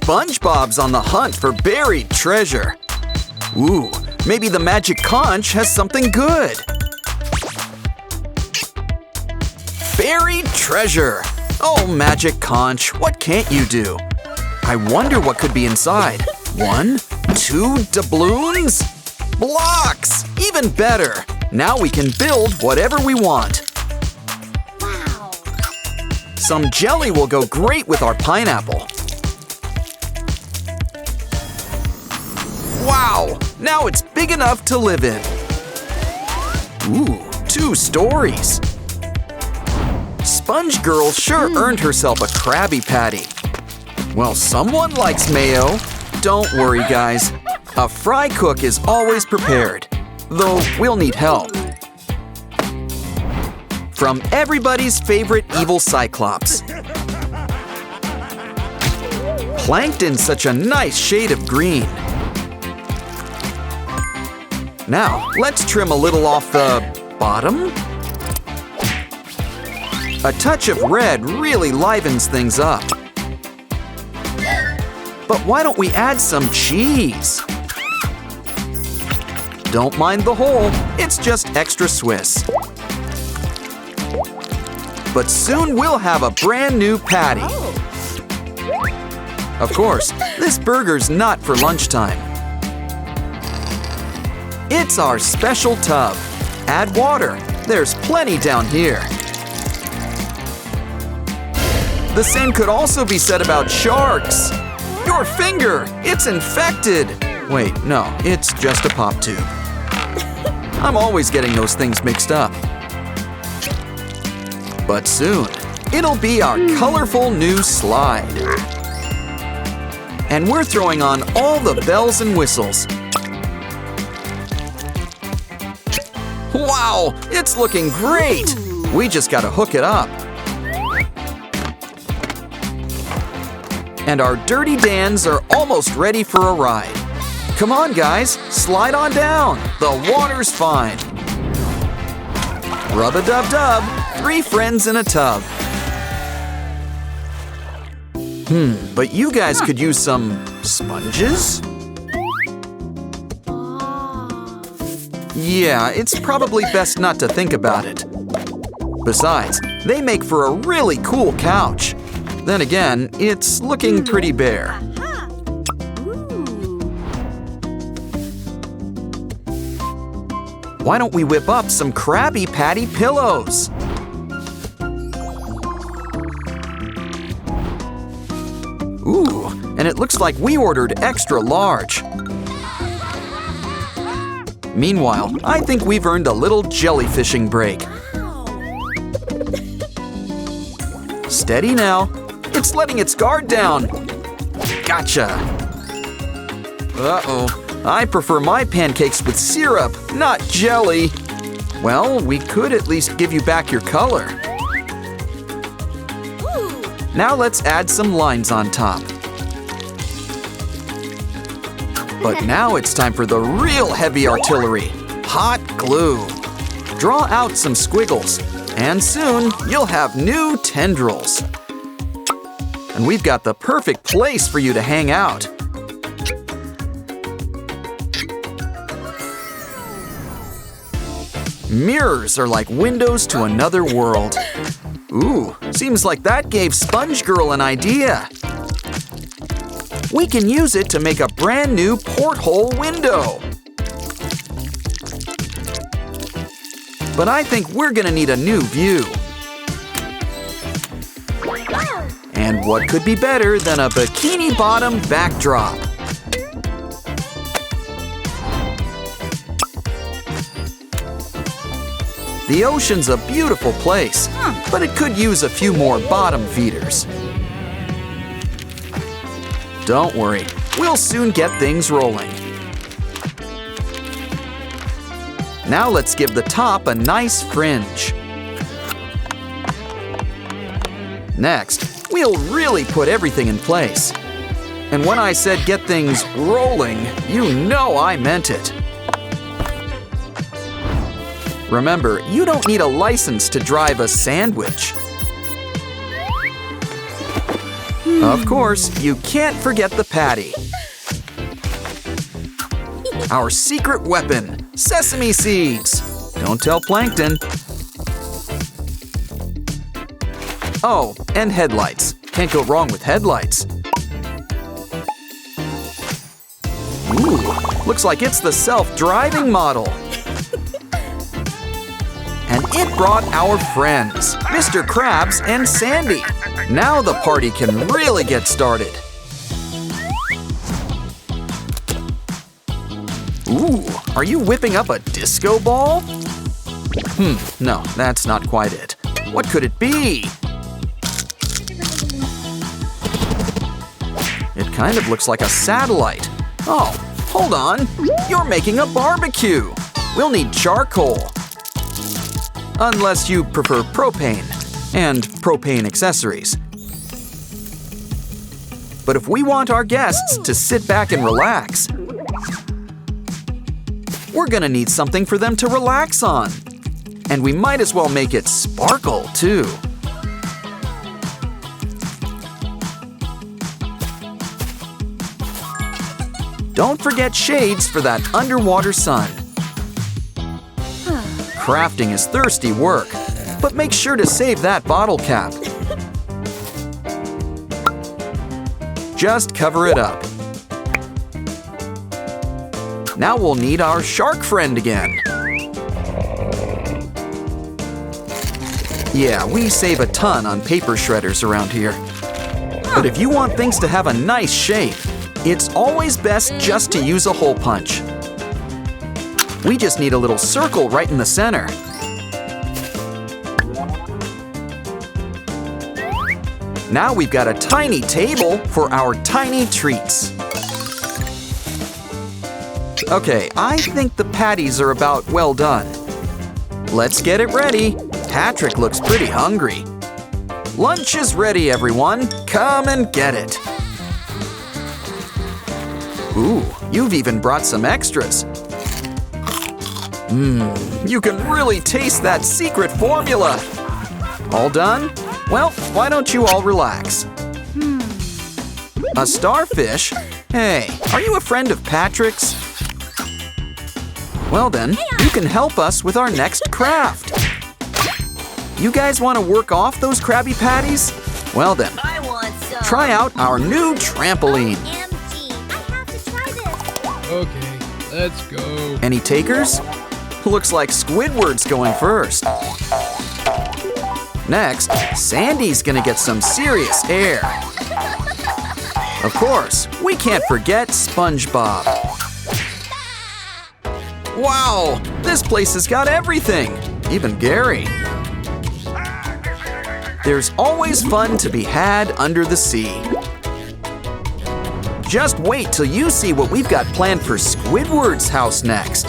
SpongeBob's on the hunt for buried treasure. Ooh, maybe the magic conch has something good. Buried treasure! Oh, magic conch, what can't you do? I wonder what could be inside. 1, 2 doubloons? Blocks! Even better! Now we can build whatever we want. Wow! Some jelly will go great with our pineapple. Wow! Now it's big enough to live in. Ooh, 2 stories. Sponge Girl sure earned herself a Krabby Patty. Well, someone likes mayo. Don't worry, guys. A fry cook is always prepared, though we'll need help. From everybody's favorite evil Cyclops. Planked in such a nice shade of green. Now, let's trim a little off the bottom. A touch of red really livens things up. But why don't we add some cheese? Don't mind the hole, it's just extra Swiss. But soon we'll have a brand new patty. Of course, this burger's not for lunchtime. It's our special tub. Add water, there's plenty down here. The same could also be said about sharks. Your finger, it's infected. Wait, no, it's just a pop tube. I'm always getting those things mixed up. But soon, it'll be our colorful new slide. And we're throwing on all the bells and whistles. Wow, it's looking great. We just gotta hook it up. And our Dirty Dans are almost ready for a ride. Come on, guys, slide on down. The water's fine. Rub-a-dub-dub, 3 friends in a tub. But you guys could use some sponges? Yeah, it's probably best not to think about it. Besides, they make for a really cool couch. Then again, it's looking pretty bare. Why don't we whip up some Krabby Patty pillows? Ooh, and it looks like we ordered extra large. Meanwhile, I think we've earned a little jellyfishing break. Steady now. It's letting its guard down. Gotcha. Uh-oh. I prefer my pancakes with syrup, not jelly. Well, we could at least give you back your color. Now let's add some lines on top. But now it's time for the real heavy artillery, hot glue. Draw out some squiggles, and soon you'll have new tendrils. And we've got the perfect place for you to hang out. Mirrors are like windows to another world. Ooh, seems like that gave Sponge Girl an idea. We can use it to make a brand new porthole window. But I think we're gonna need a new view. And what could be better than a Bikini Bottom backdrop? The ocean's a beautiful place, but it could use a few more bottom feeders. Don't worry, we'll soon get things rolling. Now let's give the top a nice fringe. Next, we'll really put everything in place. And when I said get things rolling, you know I meant it. Remember, you don't need a license to drive a sandwich. Of course, you can't forget the patty. Our secret weapon, sesame seeds. Don't tell Plankton. Oh, and headlights. Can't go wrong with headlights. Ooh, looks like it's the self-driving model. And it brought our friends, Mr. Krabs and Sandy. Now the party can really get started. Ooh, are you whipping up a disco ball? No, that's not quite it. What could it be? It kind of looks like a satellite. Oh, hold on. You're making a barbecue. We'll need charcoal. Unless you prefer propane and propane accessories. But if we want our guests to sit back and relax, we're gonna need something for them to relax on. And we might as well make it sparkle, too. Don't forget shades for that underwater sun. Crafting is thirsty work, but make sure to save that bottle cap. Just cover it up. Now we'll need our shark friend again. Yeah, we save a ton on paper shredders around here. But if you want things to have a nice shape, it's always best just to use a hole punch. We just need a little circle right in the center. Now we've got a tiny table for our tiny treats. Okay, I think the patties are about well done. Let's get it ready. Patrick looks pretty hungry. Lunch is ready, everyone. Come and get it. Ooh, you've even brought some extras. You can really taste that secret formula. All done? Well, why don't you all relax? A starfish? Hey, are you a friend of Patrick's? Well then, you can help us with our next craft. You guys want to work off those Krabby Patties? Well then, I want some. try out our new trampoline. OMG, I have to try this. Okay, let's go. Any takers? Looks like Squidward's going first. Next, Sandy's gonna get some serious air. Of course, we can't forget SpongeBob. Wow, this place has got everything, even Gary. There's always fun to be had under the sea. Just wait till you see what we've got planned for Squidward's house next.